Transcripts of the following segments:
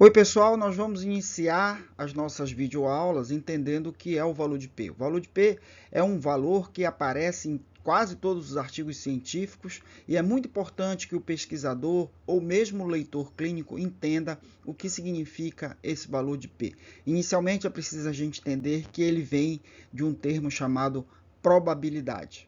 Oi pessoal, nós vamos iniciar as nossas videoaulas entendendo o que é o valor de P. O valor de P é um valor que aparece em quase todos os artigos científicos e é muito importante que o pesquisador ou mesmo o leitor clínico entenda o que significa esse valor de P. Inicialmente é preciso a gente entender que ele vem de um termo chamado probabilidade.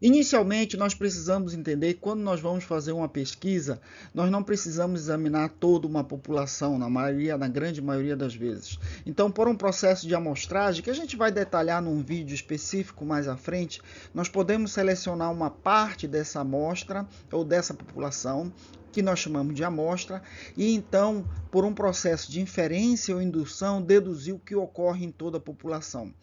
Inicialmente, nós precisamos entender que quando nós vamos fazer uma pesquisa, nós não precisamos examinar toda uma população, na grande maioria das vezes. Então, por um processo de amostragem, que a gente vai detalhar num vídeo específico mais à frente, nós podemos selecionar uma parte dessa amostra ou dessa população, que nós chamamos de amostra, e então, por um processo de inferência ou indução, deduzir o que ocorre em toda a população.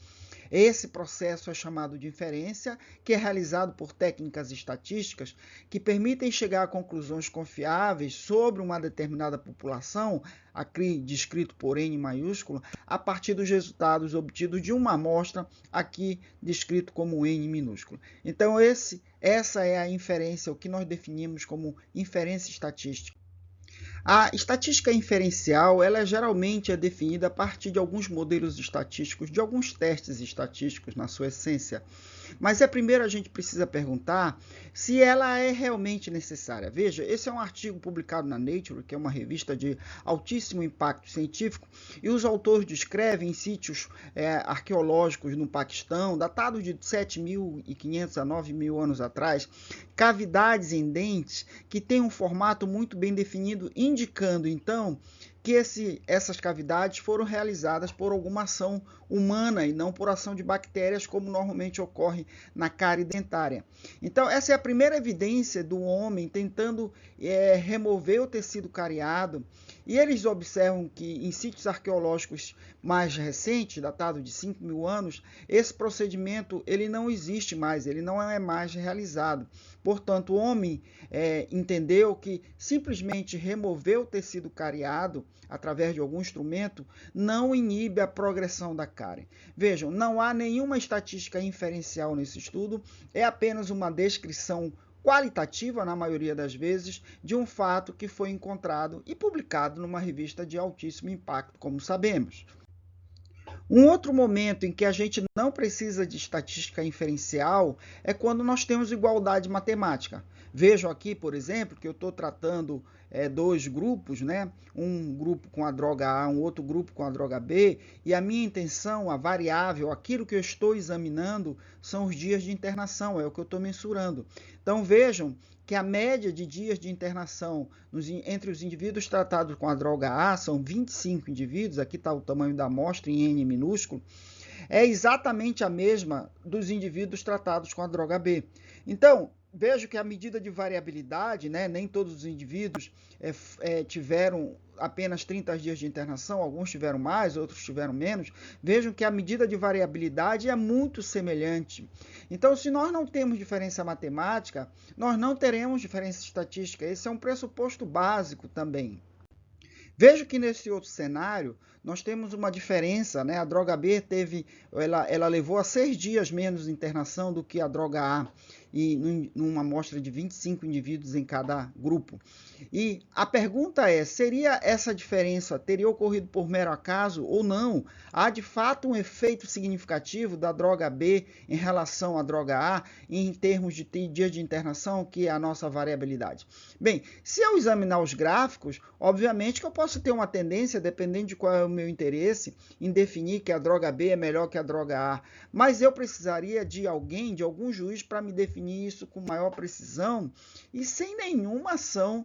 Esse processo é chamado de inferência, que é realizado por técnicas estatísticas que permitem chegar a conclusões confiáveis sobre uma determinada população, aqui descrito por N maiúsculo, a partir dos resultados obtidos de uma amostra, aqui descrito como N minúsculo. Então, essa é a inferência, o que nós definimos como inferência estatística. A estatística inferencial, ela geralmente é definida a partir de alguns modelos estatísticos, de alguns testes estatísticos na sua essência. Mas primeiro a gente precisa perguntar se ela é realmente necessária. Veja, esse é um artigo publicado na Nature, que é uma revista de altíssimo impacto científico, e os autores descrevem em sítios arqueológicos no Paquistão, datados de 7.500 a 9.000 anos atrás, cavidades em dentes que têm um formato muito bem definido, indicando então que essas cavidades foram realizadas por alguma ação humana e não por ação de bactérias, como normalmente ocorre na cárie dentária. Então, essa é a primeira evidência do homem tentando remover o tecido cariado, e eles observam que em sítios arqueológicos mais recentes, datados de 5.000 anos, esse procedimento ele não existe mais, ele não é mais realizado. Portanto, o homem entendeu que simplesmente remover o tecido cariado através de algum instrumento não inibe a progressão da cárie. Vejam, não há nenhuma estatística inferencial nesse estudo, é apenas uma descrição qualitativa, na maioria das vezes, de um fato que foi encontrado e publicado numa revista de altíssimo impacto, como sabemos. Um outro momento em que a gente não precisa de estatística inferencial é quando nós temos igualdade matemática. Vejam aqui, por exemplo, que eu estou tratando dois grupos, né? Um grupo com a droga A, um outro grupo com a droga B, e a minha intenção, a variável, aquilo que eu estou examinando, são os dias de internação, é o que eu estou mensurando. Então vejam que a média de dias de internação entre os indivíduos tratados com a droga A, são 25 indivíduos, aqui está o tamanho da amostra em N minúsculo, é exatamente a mesma dos indivíduos tratados com a droga B. Então, vejo que a medida de variabilidade, né, nem todos os indivíduos tiveram apenas 30 dias de internação, alguns tiveram mais, outros tiveram menos. Vejam que a medida de variabilidade é muito semelhante. Então, se nós não temos diferença matemática, nós não teremos diferença estatística. Esse é um pressuposto básico também. Veja que nesse outro cenário, nós temos uma diferença, né? A droga B ela levou a 6 dias menos de internação do que a droga A, e numa amostra de 25 indivíduos em cada grupo. E a pergunta é, seria essa diferença, teria ocorrido por mero acaso ou não? Há de fato um efeito significativo da droga B em relação à droga A em termos de dia de internação, que é a nossa variabilidade? Bem, se eu examinar os gráficos, obviamente que eu posso ter uma tendência, dependendo de qual é o meu interesse, em definir que a droga B é melhor que a droga A, mas eu precisaria de alguém, de algum juiz, para me definir isso com maior precisão e sem nenhuma ação,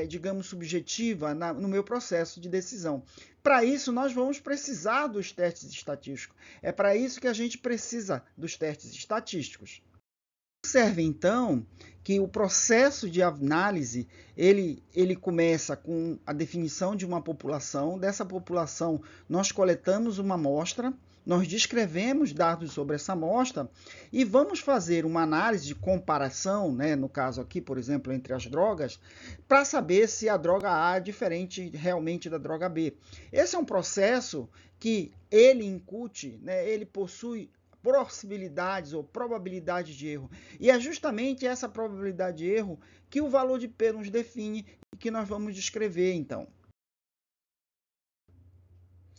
digamos, subjetiva no meu processo de decisão. Para isso, nós vamos precisar dos testes estatísticos. É para isso que a gente precisa dos testes estatísticos. Observe, então, que o processo de análise, ele começa com a definição de uma população. Dessa população, nós coletamos uma amostra, nós descrevemos dados sobre essa amostra e vamos fazer uma análise de comparação, né, no caso aqui, por exemplo, entre as drogas, para saber se a droga A é diferente realmente da droga B. Esse é um processo que ele incute, né, ele possui possibilidades ou probabilidade de erro. E é justamente essa probabilidade de erro que o valor de P nos define, que nós vamos descrever, então.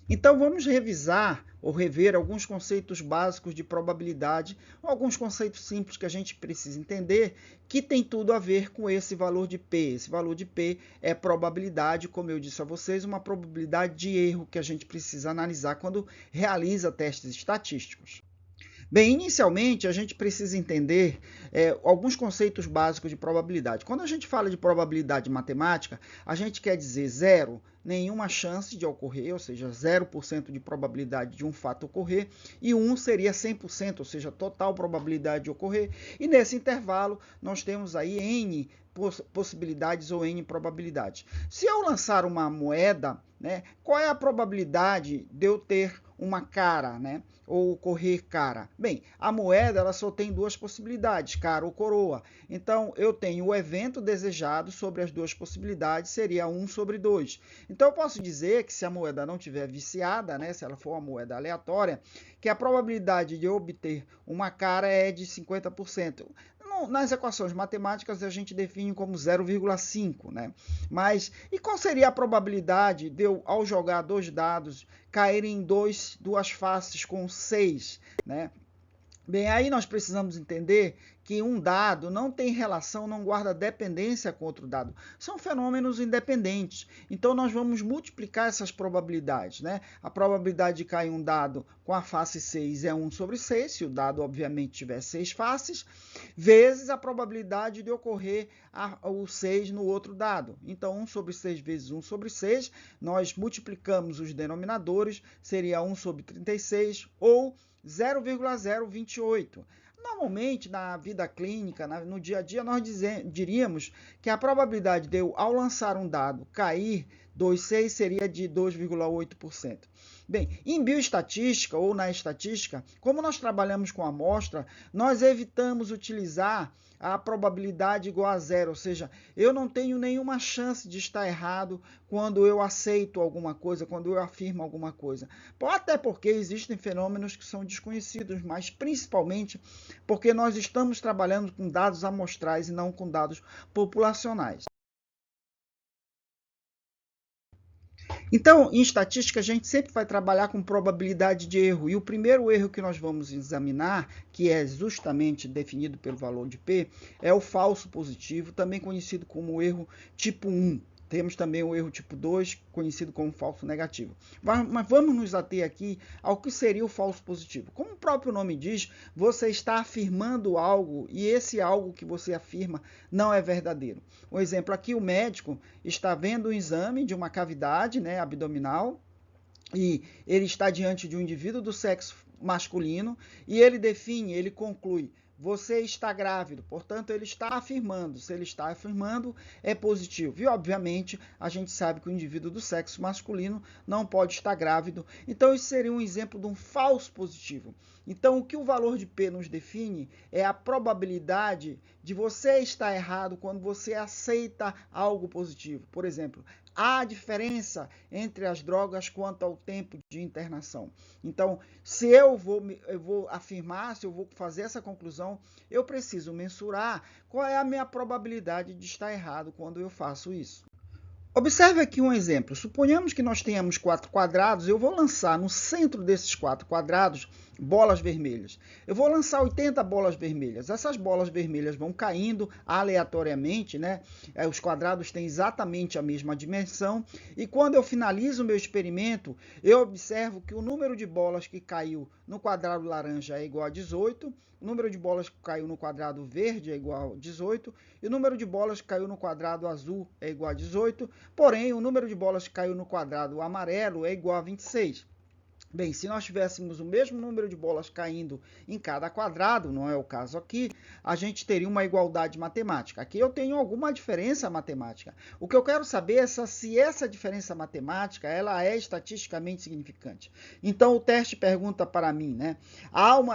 Então, vamos revisar ou rever alguns conceitos básicos de probabilidade, alguns conceitos simples que a gente precisa entender, que tem tudo a ver com esse valor de P. Esse valor de P é probabilidade, como eu disse a vocês, uma probabilidade de erro que a gente precisa analisar quando realiza testes estatísticos. Bem, inicialmente a gente precisa entender alguns conceitos básicos de probabilidade. Quando a gente fala de probabilidade matemática, a gente quer dizer zero, nenhuma chance de ocorrer, ou seja, 0% de probabilidade de um fato ocorrer, e 1 seria 100%, ou seja, total probabilidade de ocorrer. E nesse intervalo nós temos aí N possibilidades ou N probabilidades. Se eu lançar uma moeda, né, qual é a probabilidade de eu ter uma cara, né? Ou correr cara? Bem, a moeda ela só tem duas possibilidades, cara ou coroa. Então, eu tenho o evento desejado sobre as duas possibilidades, seria 1 sobre 2. Então, eu posso dizer que se a moeda não estiver viciada, né, se ela for uma moeda aleatória, que a probabilidade de eu obter uma cara é de 50%. Nas equações matemáticas a gente define como 0,5, né? Mas e qual seria a probabilidade de eu, ao jogar dois dados, caírem em duas faces com 6, né? Bem, aí nós precisamos entender que um dado não tem relação, não guarda dependência com outro dado. São fenômenos independentes. Então, nós vamos multiplicar essas probabilidades, né? A probabilidade de cair um dado com a face 6 é 1 sobre 6, se o dado, obviamente, tiver 6 faces, vezes a probabilidade de ocorrer o 6 no outro dado. Então, 1 sobre 6 vezes 1 sobre 6, nós multiplicamos os denominadores, seria 1 sobre 36 ou 0,028. Normalmente, na vida clínica, no dia a dia, nós diríamos que a probabilidade de eu, ao lançar um dado, cair 2,6 seria de 2,8%. Bem, em bioestatística ou na estatística, como nós trabalhamos com amostra, nós evitamos utilizar a probabilidade igual a zero, ou seja, eu não tenho nenhuma chance de estar errado quando eu aceito alguma coisa, quando eu afirmo alguma coisa. Até porque existem fenômenos que são desconhecidos, mas principalmente porque nós estamos trabalhando com dados amostrais e não com dados populacionais. Então, em estatística, a gente sempre vai trabalhar com probabilidade de erro. E o primeiro erro que nós vamos examinar, que é justamente definido pelo valor de P, é o falso positivo, também conhecido como erro tipo 1. Temos também o erro tipo 2, conhecido como falso negativo. Mas vamos nos ater aqui ao que seria o falso positivo. Como o próprio nome diz, você está afirmando algo e esse algo que você afirma não é verdadeiro. Um exemplo aqui, o médico está vendo um exame de uma cavidade, né, abdominal, e ele está diante de um indivíduo do sexo masculino e ele conclui: você está grávido, portanto, ele está afirmando. Se ele está afirmando, é positivo. E, obviamente, a gente sabe que o indivíduo do sexo masculino não pode estar grávido. Então, isso seria um exemplo de um falso positivo. Então, o que o valor de P nos define é a probabilidade de você estar errado quando você aceita algo positivo. Por exemplo, há diferença entre as drogas quanto ao tempo de internação. Então, se eu vou afirmar, se eu vou fazer essa conclusão, eu preciso mensurar qual é a minha probabilidade de estar errado quando eu faço isso. Observe aqui um exemplo. Suponhamos que nós tenhamos 4 quadrados. Eu vou lançar no centro desses 4 quadrados bolas vermelhas. Eu vou lançar 80 bolas vermelhas. Essas bolas vermelhas vão caindo aleatoriamente, né? Os quadrados têm exatamente a mesma dimensão. E quando eu finalizo o meu experimento, eu observo que o número de bolas que caiu no quadrado laranja é igual a 18, o número de bolas que caiu no quadrado verde é igual a 18, e o número de bolas que caiu no quadrado azul é igual a 18, porém, o número de bolas que caiu no quadrado amarelo é igual a 26. Bem, se nós tivéssemos o mesmo número de bolas caindo em cada quadrado, não é o caso aqui, a gente teria uma igualdade matemática. Aqui eu tenho alguma diferença matemática. O que eu quero saber é se essa diferença matemática ela é estatisticamente significante. Então o teste pergunta para mim, né?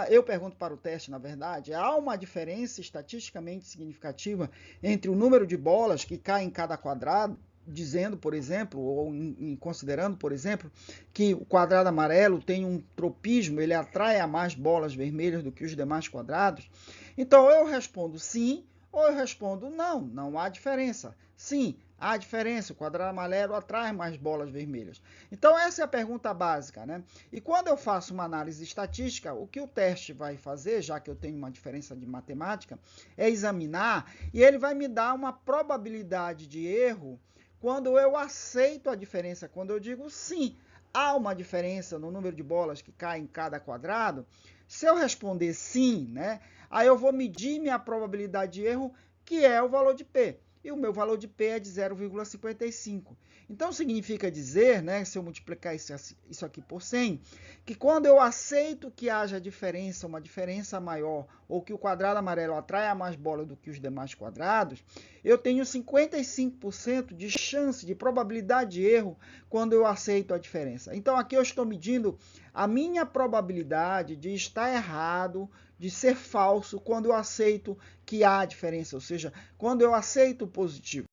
Eu pergunto para o teste, na verdade, há uma diferença estatisticamente significativa entre o número de bolas que caem em cada quadrado, dizendo, por exemplo, ou considerando, por exemplo, que o quadrado amarelo tem um tropismo, ele atrai a mais bolas vermelhas do que os demais quadrados. Então, eu respondo sim, Ou eu respondo, não, não há diferença. Sim, há diferença, o quadrado amarelo atrai mais bolas vermelhas. Então essa é a pergunta básica, né? E quando eu faço uma análise estatística, o que o teste vai fazer, já que eu tenho uma diferença de matemática, é examinar e ele vai me dar uma probabilidade de erro quando eu aceito a diferença, quando eu digo sim, há uma diferença no número de bolas que caem em cada quadrado. Se eu responder sim, né, aí eu vou medir minha probabilidade de erro, que é o valor de P. E o meu valor de P é de 0,55. Então, significa dizer, né, se eu multiplicar isso aqui por 100, que quando eu aceito que haja diferença, uma diferença maior, ou que o quadrado amarelo atraia mais bola do que os demais quadrados, eu tenho 55% de chance, de probabilidade de erro, quando eu aceito a diferença. Então, aqui eu estou medindo a minha probabilidade de estar errado, de ser falso, quando eu aceito que há diferença, ou seja, quando eu aceito o positivo.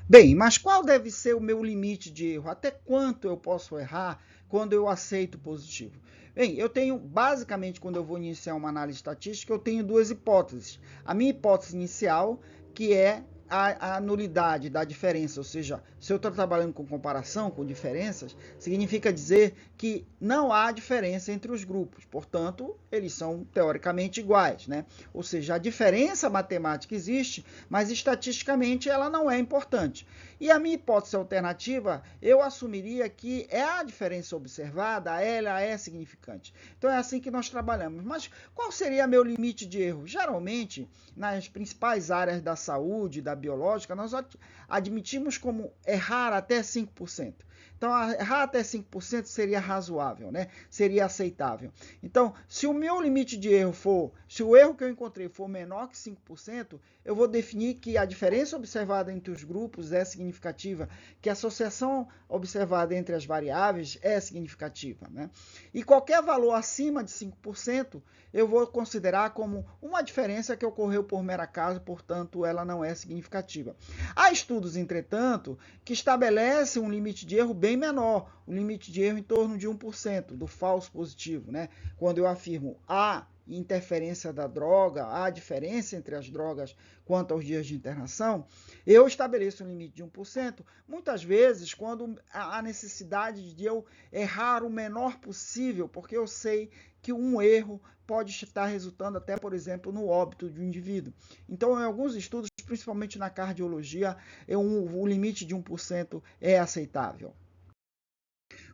Bem, mas qual deve ser o meu limite de erro? Até quanto eu posso errar quando eu aceito o positivo? Bem, eu tenho, basicamente, quando eu vou iniciar uma análise estatística, eu tenho duas hipóteses. A minha hipótese inicial, que é a nulidade da diferença, ou seja, se eu estou trabalhando com comparação, com diferenças, significa dizer que não há diferença entre os grupos, portanto, eles são teoricamente iguais, né? Ou seja, a diferença matemática existe, mas estatisticamente ela não é importante. E a minha hipótese alternativa, eu assumiria que a diferença observada, ela é significante. Então é assim que nós trabalhamos. Mas qual seria meu limite de erro? Geralmente, nas principais áreas da saúde, da biológica, nós admitimos como errar até 5%. Então, errar até 5% seria razoável, né? Seria aceitável. Então, se o meu limite de erro for, se o erro que eu encontrei for menor que 5%, eu vou definir que a diferença observada entre os grupos é significativa, que a associação observada entre as variáveis é significativa, né? E qualquer valor acima de 5%, eu vou considerar como uma diferença que ocorreu por mero acaso, portanto, ela não é significativa. Há estudos, entretanto, que estabelecem um limite de erro bem menor, um limite de erro em torno de 1% do falso positivo, né? Quando eu afirmo há interferência da droga, há diferença entre as drogas quanto aos dias de internação, eu estabeleço um limite de 1%, muitas vezes quando há necessidade de eu errar o menor possível, porque eu sei que um erro pode estar resultando até, por exemplo, no óbito de um indivíduo. Então, em alguns estudos, principalmente na cardiologia, o limite de 1% é aceitável.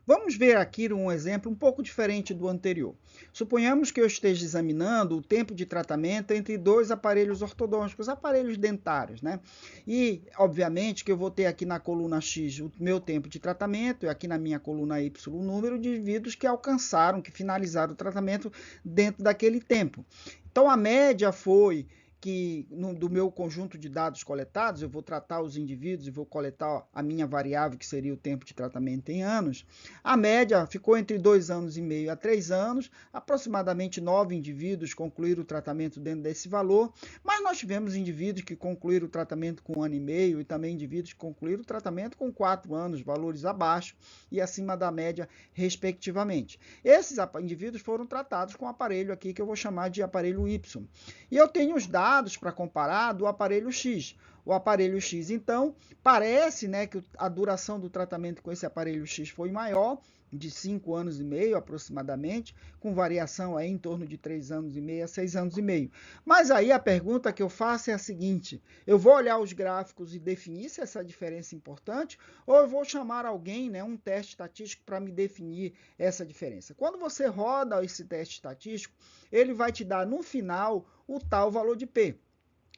Vamos ver aqui um exemplo um pouco diferente do anterior. Suponhamos que eu esteja examinando o tempo de tratamento entre dois aparelhos ortodônticos, aparelhos dentários, né? E, obviamente, que eu vou ter aqui na coluna X o meu tempo de tratamento e aqui na minha coluna Y o número de indivíduos que alcançaram, que finalizaram o tratamento dentro daquele tempo. Então, a média foi que do meu conjunto de dados coletados, eu vou tratar os indivíduos e vou coletar a minha variável, que seria o tempo de tratamento em anos. A média ficou entre 2 anos e meio a 3 anos, aproximadamente 9 indivíduos concluíram o tratamento dentro desse valor, mas nós tivemos indivíduos que concluíram o tratamento com 1 ano e meio e também indivíduos que concluíram o tratamento com 4 anos, valores abaixo e acima da média, respectivamente. Esses indivíduos foram tratados com o aparelho aqui que eu vou chamar de aparelho Y. E eu tenho os dados para comparar do aparelho X. O aparelho X, então, parece, né, que a duração do tratamento com esse aparelho X foi maior, de 5 anos e meio aproximadamente, com variação aí em torno de 3 anos e meio a 6 anos e meio. Mas aí a pergunta que eu faço é a seguinte: eu vou olhar os gráficos e definir se essa diferença é importante, ou eu vou chamar alguém, né, um teste estatístico para me definir essa diferença? Quando você roda esse teste estatístico, ele vai te dar no final o tal valor de P.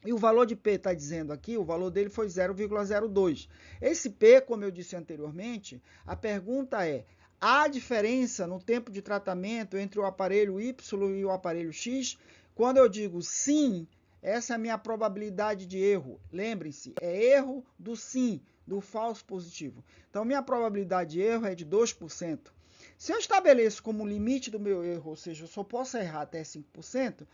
E o valor de P está dizendo aqui, o valor dele foi 0,02. Esse P, como eu disse anteriormente, a pergunta é: há diferença no tempo de tratamento entre o aparelho Y e o aparelho X? Quando eu digo sim, essa é a minha probabilidade de erro. Lembrem-se, é erro do sim, do falso positivo. Então, minha probabilidade de erro é de 2%. Se eu estabeleço como limite do meu erro, ou seja, eu só posso errar até 5%,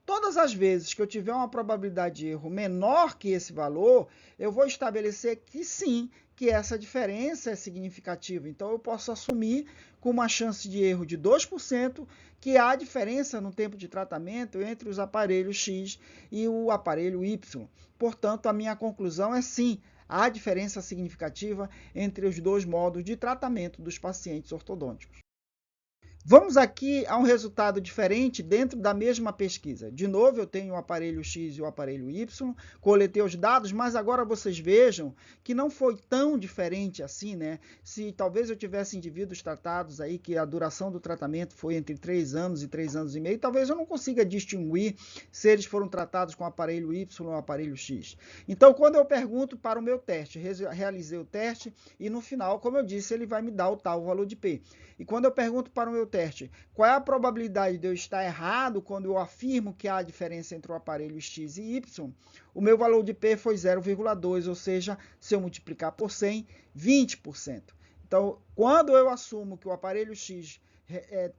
Todas as vezes que eu tiver uma probabilidade de erro menor que esse valor, eu vou estabelecer que sim, que essa diferença é significativa. Então, eu posso assumir com uma chance de erro de 2% que há diferença no tempo de tratamento entre os aparelhos X e o aparelho Y. Portanto, a minha conclusão é sim, há diferença significativa entre os dois modos de tratamento dos pacientes ortodônticos. Vamos aqui a um resultado diferente dentro da mesma pesquisa. De novo, eu tenho o aparelho X e o aparelho Y, coletei os dados, mas agora vocês vejam que não foi tão diferente assim, né? Se talvez eu tivesse indivíduos tratados aí que a duração do tratamento foi entre 3 anos e 3 anos e meio, talvez eu não consiga distinguir se eles foram tratados com o aparelho Y ou o aparelho X. Então, quando eu pergunto para o meu teste, realizei o teste e no final, como eu disse, ele vai me dar o tal valor de P. E quando eu pergunto para o meu teste qual é a probabilidade de eu estar errado quando eu afirmo que há diferença entre o aparelho X e Y, o meu valor de P foi 0,2, ou seja, se eu multiplicar por 100, 20%. Então, quando eu assumo que o aparelho X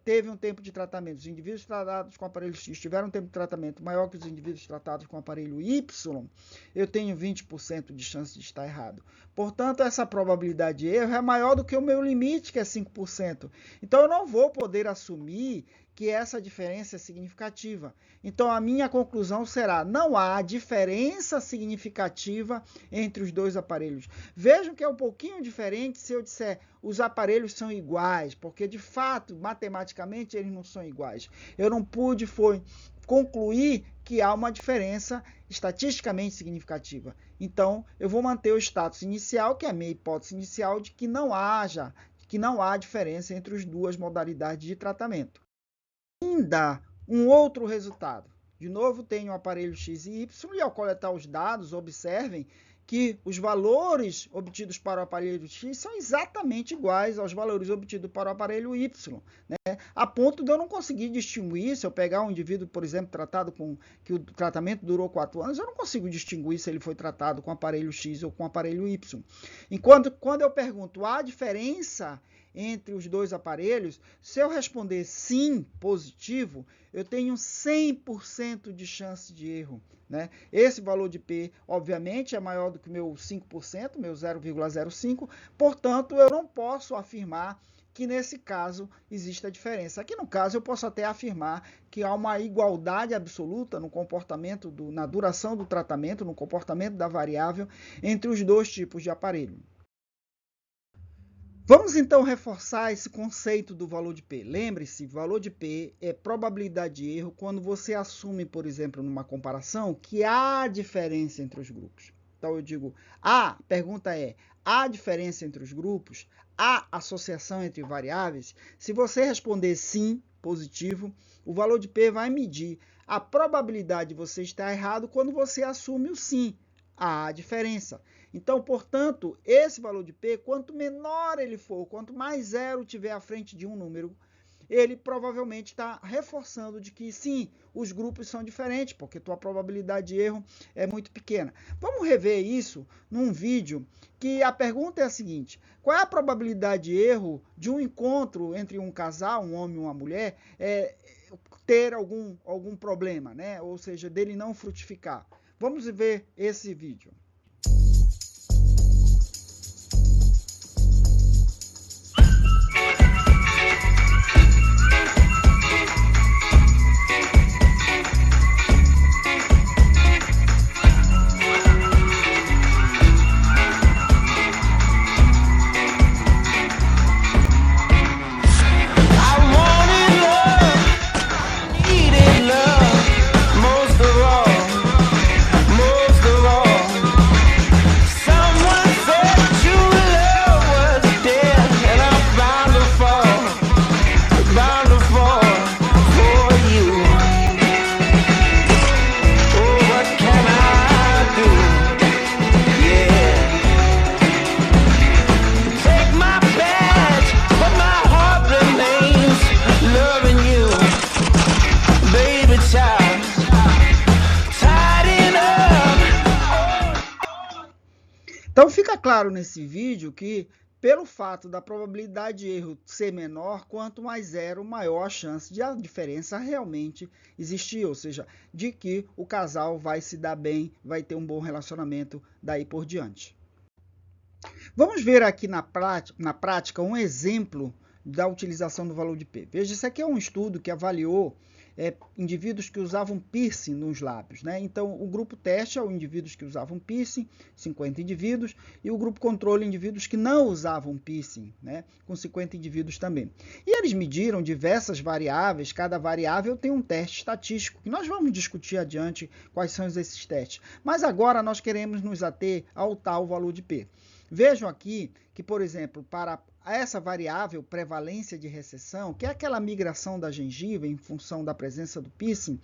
teve um tempo de tratamento, os indivíduos tratados com o aparelho X tiveram um tempo de tratamento maior que os indivíduos tratados com o aparelho Y, eu tenho 20% de chance de estar errado. Portanto, essa probabilidade de erro é maior do que o meu limite, que é 5%. Então, eu não vou poder assumir que essa diferença é significativa. Então, a minha conclusão será: não há diferença significativa entre os dois aparelhos. Vejam que é um pouquinho diferente se eu disser os aparelhos são iguais, porque, de fato, matematicamente, eles não são iguais. Eu não pude concluir que há uma diferença estatisticamente significativa. Então, eu vou manter o status inicial, que é a minha hipótese inicial, de que não há diferença entre as duas modalidades de tratamento. Ainda um outro resultado. De novo, tenho o aparelho X e Y, e ao coletar os dados, observem que os valores obtidos para o aparelho X são exatamente iguais aos valores obtidos para o aparelho Y, né? A ponto de eu não conseguir distinguir, se eu pegar um indivíduo, por exemplo, tratado que o tratamento durou 4 anos, eu não consigo distinguir se ele foi tratado com o aparelho X ou com o aparelho Y. Enquanto, quando eu pergunto, há diferença entre os dois aparelhos, se eu responder sim, positivo, eu tenho 100% de chance de erro, né? Esse valor de P, obviamente, é maior do que o meu 5%, meu 0,05%, portanto, eu não posso afirmar que nesse caso existe a diferença. Aqui no caso eu posso até afirmar que há uma igualdade absoluta no comportamento, na duração do tratamento, no comportamento da variável entre os dois tipos de aparelho. Vamos então reforçar esse conceito do valor de P. Lembre-se, valor de P é probabilidade de erro quando você assume, por exemplo, numa comparação, que há diferença entre os grupos. Então eu digo, a pergunta é, há diferença entre os grupos? Há associação entre variáveis? Se você responder sim, positivo, o valor de P vai medir a probabilidade de você estar errado quando você assume o sim. Há diferença. Então, portanto, esse valor de P, quanto menor ele for, quanto mais zero tiver à frente de um número, ele provavelmente está reforçando de que sim, os grupos são diferentes, porque tua probabilidade de erro é muito pequena. Vamos rever isso num vídeo que a pergunta é a seguinte: qual é a probabilidade de erro de um encontro entre um casal, um homem e uma mulher, ter algum problema, né? Ou seja, dele não frutificar? Vamos ver esse vídeo. Então fica claro nesse vídeo que pelo fato da probabilidade de erro ser menor, quanto mais zero, maior a chance de a diferença realmente existir, ou seja, de que o casal vai se dar bem, vai ter um bom relacionamento daí por diante. Vamos ver aqui na prática um exemplo da utilização do valor de P. Veja, esse aqui é um estudo que avaliou indivíduos que usavam piercing nos lábios, né? Então, o grupo teste é o indivíduos que usavam piercing, 50 indivíduos, e o grupo controle, indivíduos que não usavam piercing, né? Com 50 indivíduos também. E eles mediram diversas variáveis, cada variável tem um teste estatístico, que nós vamos discutir adiante quais são esses testes. Mas agora nós queremos nos ater ao tal valor de P. Vejam aqui que, por exemplo, para essa variável prevalência de recessão, que é aquela migração da gengiva em função da presença do piercing,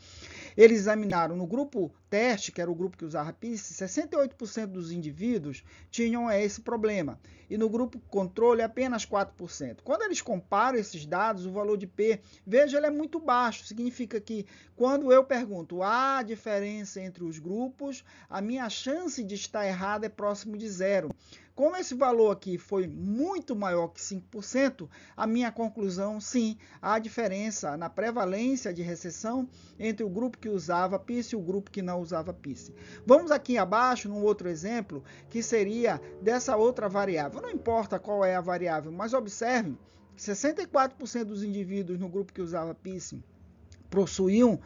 eles examinaram no grupo teste, que era o grupo que usava piercing, 68% dos indivíduos tinham esse problema. E no grupo controle, apenas 4%. Quando eles comparam esses dados, o valor de P, veja, ele é muito baixo. Significa que quando eu pergunto, há diferença entre os grupos, a minha chance de estar errada é próximo de zero. Como esse valor aqui foi muito maior que 5%, a minha conclusão, sim, há diferença na prevalência de recessão entre o grupo que usava piercing e o grupo que não usava piercing. Vamos aqui abaixo, num outro exemplo, que seria dessa outra variável. Não importa qual é a variável, mas observem, 64% dos indivíduos no grupo que usava piercing possuíam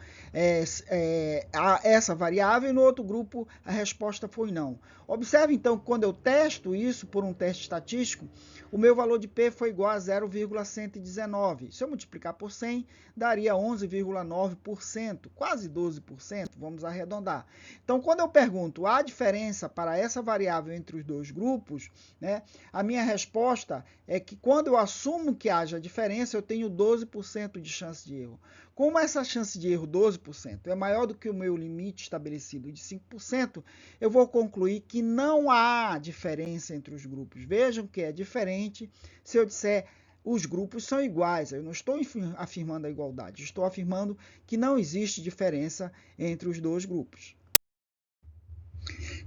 essa variável, e no outro grupo a resposta foi não. Observe então que quando eu testo isso por um teste estatístico, o meu valor de P foi igual a 0,119. Se eu multiplicar por 100, daria 11,9%, quase 12%, vamos arredondar. Então, quando eu pergunto a diferença para essa variável entre os dois grupos, né, a minha resposta é que quando eu assumo que haja diferença, eu tenho 12% de chance de erro. Como essa chance de erro, 12%, é maior do que o meu limite estabelecido de 5%, eu vou concluir que não há diferença entre os grupos. Vejam que é diferente se eu disser os grupos são iguais. Eu não estou afirmando a igualdade, estou afirmando que não existe diferença entre os dois grupos.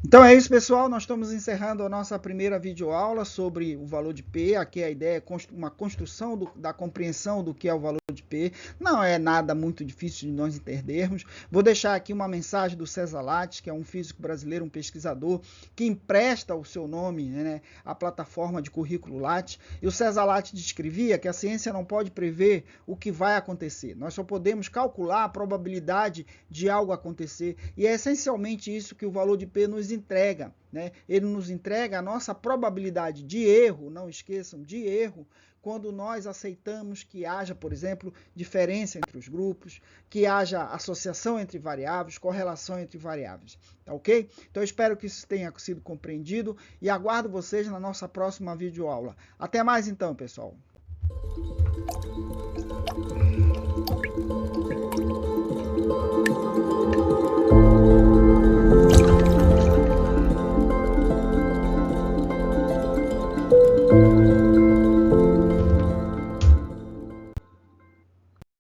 Então é isso, pessoal, nós estamos encerrando a nossa primeira videoaula sobre o valor de P. Aqui a ideia é uma construção da compreensão do que é o valor de P. Não é nada muito difícil de nós entendermos. Vou deixar aqui uma mensagem do César Lattes, que é um físico brasileiro, um pesquisador, que empresta o seu nome, né, à plataforma de currículo Lattes. E o César Lattes descrevia que a ciência não pode prever o que vai acontecer. Nós só podemos calcular a probabilidade de algo acontecer. E é essencialmente isso que o valor de P nos entrega, né? Ele nos entrega a nossa probabilidade de erro, não esqueçam, de erro, quando nós aceitamos que haja, por exemplo, diferença entre os grupos, que haja associação entre variáveis, correlação entre variáveis, tá ok? Então eu espero que isso tenha sido compreendido e aguardo vocês na nossa próxima videoaula. Até mais então, pessoal!